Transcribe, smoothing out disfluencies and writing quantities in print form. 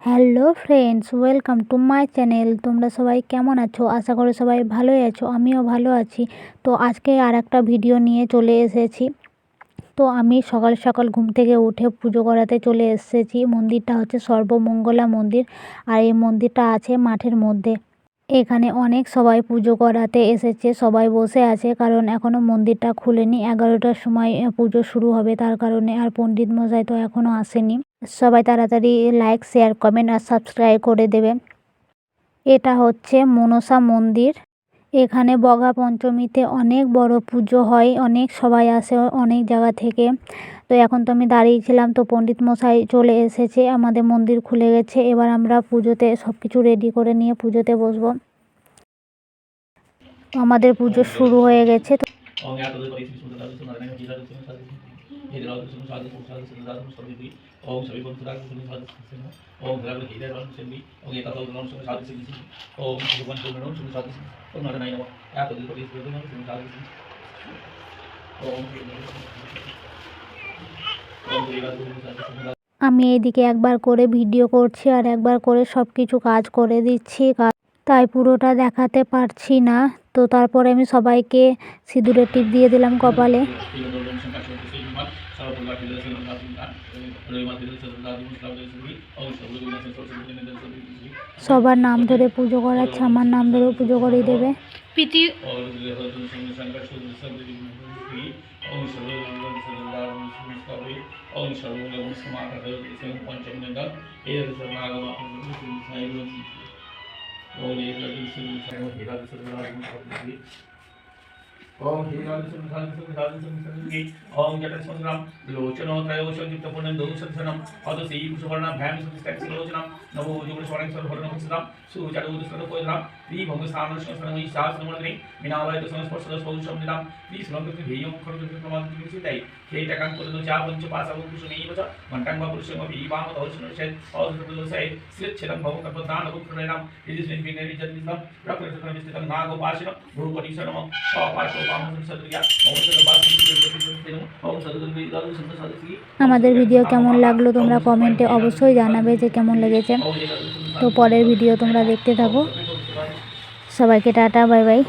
Hello friends, welcome to my channel. তোমরা সবাই কেমন আছো? আশা করি সবাই ভালোই আছো, আমিও ভালো আছি। তো আজকে আর একটা ভিডিও নিয়ে চলে এসেছি। তো আমি সকাল সকাল ঘুম থেকে উঠে পুজো করাতে চলে এসেছি। মন্দিরটা হচ্ছে সর্বমঙ্গলা মন্দির, আর এই মন্দিরটা আছে মাঠের মধ্যে। এখানে অনেক সবাই পুজো করাতে এসেছে, সবাই বসে আছে, কারণ এখনও মন্দিরটা খুলেনি। 11টার সময় পুজো শুরু হবে, তার কারণে। আর পণ্ডিত মশাই তো এখনও আসেনি। সবাই তাড়াতাড়ি লাইক, শেয়ার, কমেন্ট আর সাবস্ক্রাইব করে দেবে। এটা হচ্ছে মনসা মন্দির। এখানে বগা পঞ্চমীতে অনেক বড় পুজো হয়, অনেক সবাই আসে অনেক জায়গা থেকে। তো এখন তো আমি দাঁড়িয়েছিলাম, তো পণ্ডিত মশাই চলে এসেছে, আমাদের মন্দির খুলে গেছে। এবার আমরা পুজোতে সব কিছু রেডি করে নিয়ে পুজোতে বসবো। আমাদের পুজো শুরু হয়ে গেছে। আমি এদিকে একবার করে ভিডিও করছি আর একবার করে সব কিছু কাজ করে দিচ্ছি, তাই পুরোটা দেখাতে পারছি না। তো তারপরে আমি সবাইকে সিঁদুরের টিপ দিয়ে দিলাম কপালে। সবার নাম ধরে পুজো করাচ্ছে, আমার নাম ধরেও পুজো করিয়ে দেবে। ओम जटसंग्राम लोचनो त्रयोशोजित पुनंदो संसनम अदसी कुशवर्णा भैम सुस्तक्षलोचनम नवो जुगुण स्वरं स्वरभरणं सदाम सुचारु दुष्करो कोयराम दी भंग स्थान संसनमि सास नमोदने मिनावय तो संस्पर्श दशोषम निदाम दी श्लोक भेयं खरज प्रमाद किसिताई केटा कां कोदो चा पंच पासा कुशनेय वच घंटां बा पुरुषम विवाम दर्शन से औषधो से सिच्छदं भव कपदान उपकरणम यदि स्विन बिनेरि जन्मितं प्रकृतितं विस्थितं नागोपाशिनं भूपतिशनम सपाशो पामं सदरिया আমাদের ভিডিও কেমন লাগলো তোমরা কমেন্টে অবশ্যই জানাবে যে কেমন লেগেছে। তো পরের ভিডিও তোমরা দেখতে থাকো। সবাইকে টাটা, বাই বাই।